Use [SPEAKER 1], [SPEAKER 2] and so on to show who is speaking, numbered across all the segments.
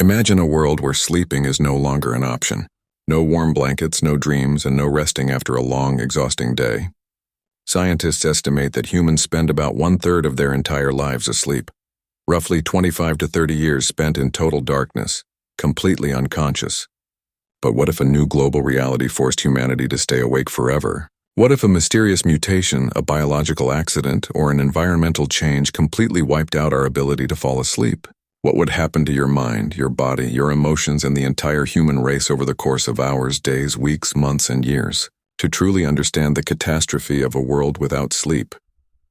[SPEAKER 1] Imagine a world where sleeping is no longer an option. No warm blankets, no dreams, and no resting after a long, exhausting day. Scientists estimate that humans spend about 1/3 of their entire lives asleep. Roughly 25 to 30 years spent in total darkness, completely unconscious. But what if a new global reality forced humanity to stay awake forever? What if a mysterious mutation, a biological accident, or an environmental change completely wiped out our ability to fall asleep? What would happen to your mind, your body, your emotions, and the entire human race over the course of hours, days, weeks, months, and years? To truly understand the catastrophe of a world without sleep,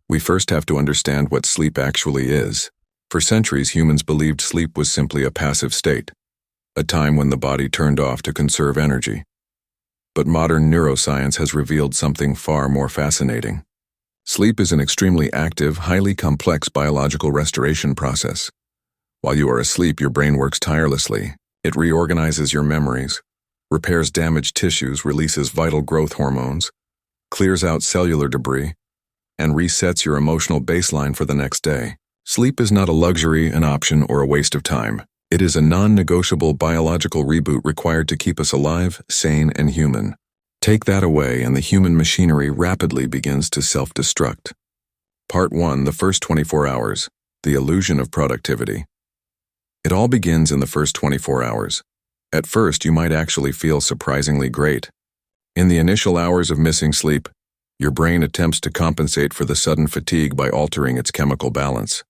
[SPEAKER 1] we first have to understand what sleep actually is. For centuries, humans believed sleep was simply a passive state, a time when the body turned off to conserve energy. But modern neuroscience has revealed something far more fascinating. Sleep is an extremely active, highly complex biological restoration process. While you are asleep, your brain works tirelessly. It reorganizes your memories, repairs damaged tissues, releases vital growth hormones, clears out cellular debris, and resets your emotional baseline for the next day. Sleep is not a luxury, an option, or a waste of time. It is a non-negotiable biological reboot required to keep us alive, sane, and human. Take that away and the human machinery rapidly begins to self-destruct. Part 1, the first 24 hours, the illusion of productivity. It all begins in the first 24 hours. At first, you might actually feel surprisingly great. In the initial hours of missing sleep, your brain attempts to compensate for the sudden fatigue by altering its chemical balance.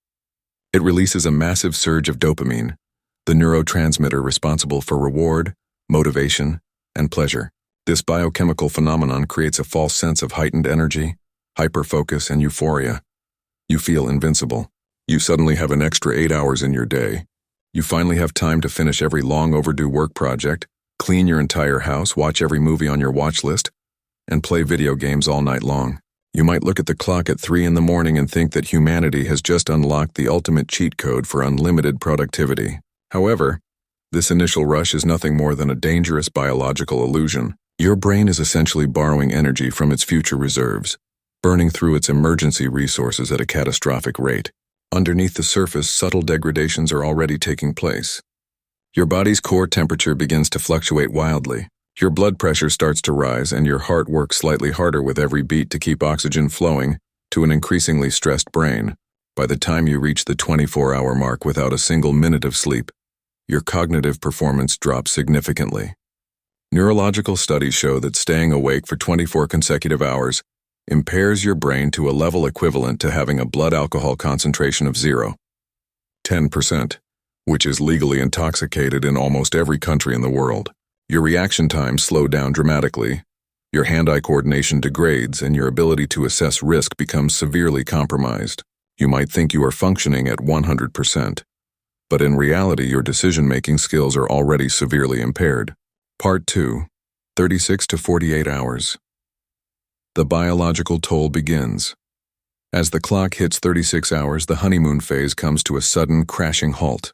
[SPEAKER 1] It releases a massive surge of dopamine, the neurotransmitter responsible for reward, motivation, and pleasure. This biochemical phenomenon creates a false sense of heightened energy, hyperfocus, and euphoria. You feel invincible. You suddenly have an extra 8 hours in your day. You finally have time to finish every long overdue work project, clean your entire house, watch every movie on your watch list, and play video games all night long. You might look at the clock at 3 in the morning and think that humanity has just unlocked the ultimate cheat code for unlimited productivity. However, this initial rush is nothing more than a dangerous biological illusion. Your brain is essentially borrowing energy from its future reserves, burning through its emergency resources at a catastrophic rate. Underneath the surface, subtle degradations are already taking place. Your body's core temperature begins to fluctuate wildly. Your blood pressure starts to rise and your heart works slightly harder with every beat to keep oxygen flowing to an increasingly stressed brain. By the time you reach the 24-hour mark without a single minute of sleep, your cognitive performance drops significantly. Neurological studies show that staying awake for 24 consecutive hours impairs your brain to a level equivalent to having a blood alcohol concentration of 0.10%, which is legally intoxicated in almost every country in the world. Your reaction times slow down dramatically, your hand-eye coordination degrades, and your ability to assess risk becomes severely compromised. You might think you are functioning at 100%, but in reality your decision-making skills are already severely impaired. Part 2, 36 to 48 hours. The biological toll begins. As the clock hits 36 hours, the honeymoon phase comes to a sudden, crashing halt.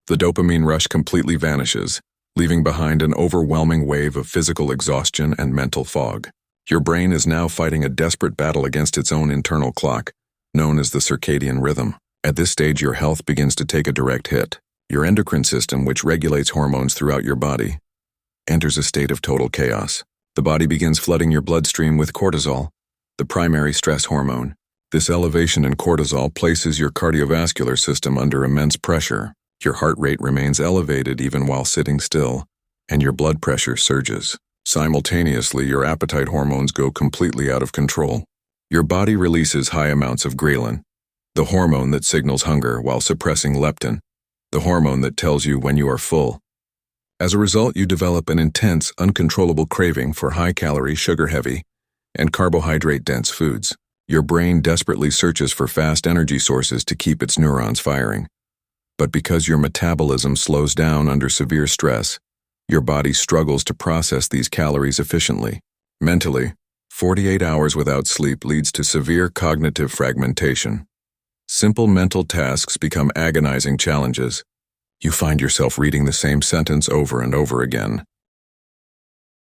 [SPEAKER 1] The dopamine rush completely vanishes, leaving behind an overwhelming wave of physical exhaustion and mental fog. Your brain is now fighting a desperate battle against its own internal clock, known as the circadian rhythm. At this stage, your health begins to take a direct hit. Your endocrine system, which regulates hormones throughout your body, enters a state of total chaos. The body begins flooding your bloodstream with cortisol, the primary stress hormone. This elevation in cortisol places your cardiovascular system under immense pressure. Your heart rate remains elevated even while sitting still, and your blood pressure surges. Simultaneously, your appetite hormones go completely out of control. Your body releases high amounts of ghrelin, the hormone that signals hunger, while suppressing leptin, the hormone that tells you when you are full. As a result, you develop an intense, uncontrollable craving for high-calorie, sugar-heavy, and carbohydrate-dense foods. Your brain desperately searches for fast energy sources to keep its neurons firing. But because your metabolism slows down under severe stress, your body struggles to process these calories efficiently. Mentally, 48 hours without sleep leads to severe cognitive fragmentation. Simple mental tasks become agonizing challenges. You find yourself reading the same sentence over and over again,